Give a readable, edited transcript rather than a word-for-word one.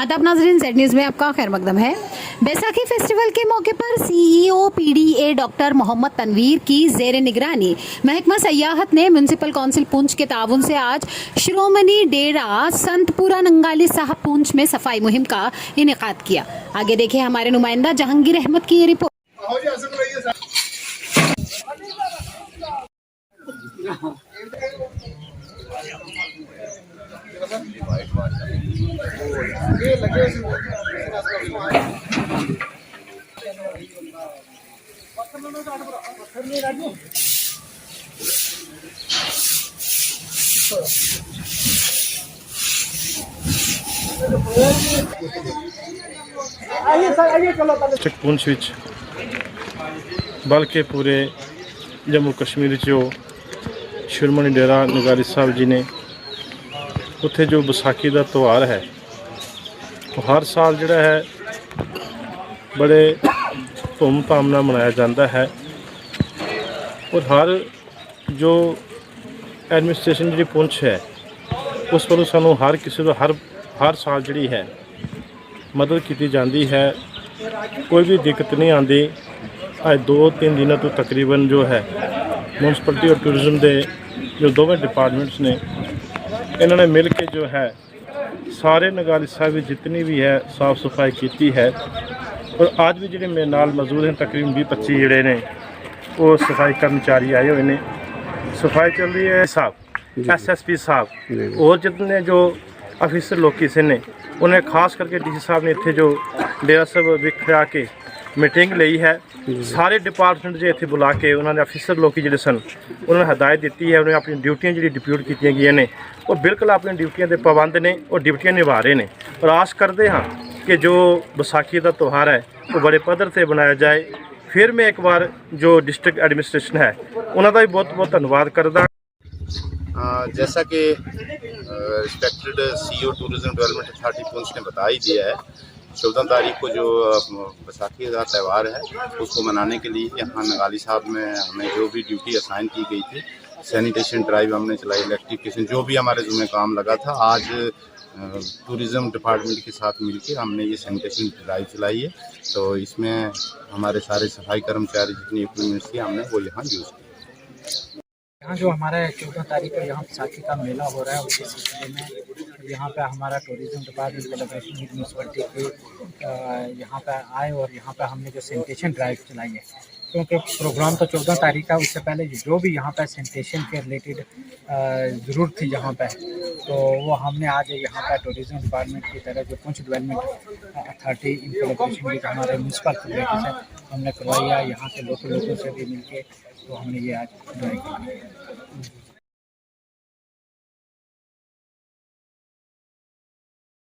आदाब नाज़रीन, Z news में आपका खैर मकदम है। बैसाखी फेस्टिवल के मौके पर CEO PDA doctor Mohammad Tanveer की ज़ेर निगरानी महकमा सयाहत ने म्यूनसिपल काउंसिल पुंछ के ताउन से आज श्रोमणी डेरा संतपुरा नंगाली साहब पुंछ में सफाई मुहिम का इनेकाद किया। आगे देखें हमारे नुमाइंदा जहांगीर अहमद की ये रिपोर्ट। पुंछ विच बल्कि पूरे जम्मू कश्मीर जो श्रोमणी डेरा नगारी साहब जी ने उत्थे जो बैसाखी का त्यौहार है वो हर साल जोड़ा है बड़े धूमधाम नाल मनाया जाता है। और हर जो एडमिनिस्ट्रेशन जी पुंछ है उस वालों सानू हर किसी को हर साल जी है मदद की जाती है। कोई भी दिक्कत नहीं आती। आज 2-3 दिनों तो तकरीबन जो है म्यूनसिपलिटी और टूरिज्म के जो दोवें डिपार्टमेंट्स ने इन्होंने मिल के जो है सारे नगाली साहब जितनी भी है साफ़ सफाई की है। और आज भी जो मेरे नाल मौजूद हैं तकरीबन 20-25 जोड़े ने वो सफाई कर्मचारी आए हुए हैं। सफाई चल रही है साहब SSP साहब और जितने जो ऑफिसर लोग से ने उन्हें खास करके DC साहब ने इतने जो डेरा सब विखरा के मीटिंग ली है। सारे डिपार्टमेंट जो इतने बुला के उन्होंने ऑफिसर लोग जोड़े सन उन्होंने हदायत दी है। उन्हें अपनी ड्यूटियाँ जी डिप्यूट की गई ने और बिल्कुल अपनी ड्यूटियाँ के पाबंद ने और ड्यूटियाँ निभा रहे हैं। और आस करते हाँ कि जो बैसाखी का त्यौहार है वो बड़े पद्धर से बनाया जाए। फिर मैं एक बार जो डिस्ट्रिक्ट एडमिनिस्ट्रेशन है उन्होंने भी बहुत बहुत धन्यवाद करता। जैसा कि respected CEO tourism development authority Poonch ने बता ही दिया है, 14 तारीख को जो बैसाखी का त्यौहार है उसको मनाने के लिए यहाँ नगाली साहब में हमें जो भी ड्यूटी असाइन की गई थी, सैनिटेशन ड्राइव हमने चलाई, इलेक्ट्रिफिकेशन जो भी हमारे ज़िम्मे काम लगा था, आज टूरिज़्म डिपार्टमेंट के साथ मिलकर हमने ये सैनिटेशन ड्राइव चलाई है। तो इसमें हमारे सारे सफाई कर्मचारी जितनी इक्विपमेंट्स थी हमने वो यहाँ यूज़ किया। यहाँ जो हमारा 14 तारीख को यहाँ बैसाखी का मेला हो रहा है उसके सिलसिले में यहाँ पे हमारा tourism department collaboration with municipality के यहाँ पे आए और यहाँ पे हमने जो सैनिटेशन ड्राइव चलाई है। क्योंकि प्रोग्राम तो 14 तारीख का, उससे पहले जो भी यहाँ पे सैनिटेशन के रिलेटेड ज़रूरत थी यहाँ पे, तो वो हमने आज यहाँ पे टूरिज्म डिपार्टमेंट की तरह जो Poonch development authority in collaboration with हमारे म्यूनसिपल कम्युनिटी से हमने करवाई है। यहाँ के लोकल लोगों से भी मिलके तो हमने ये आज ड्राइव की।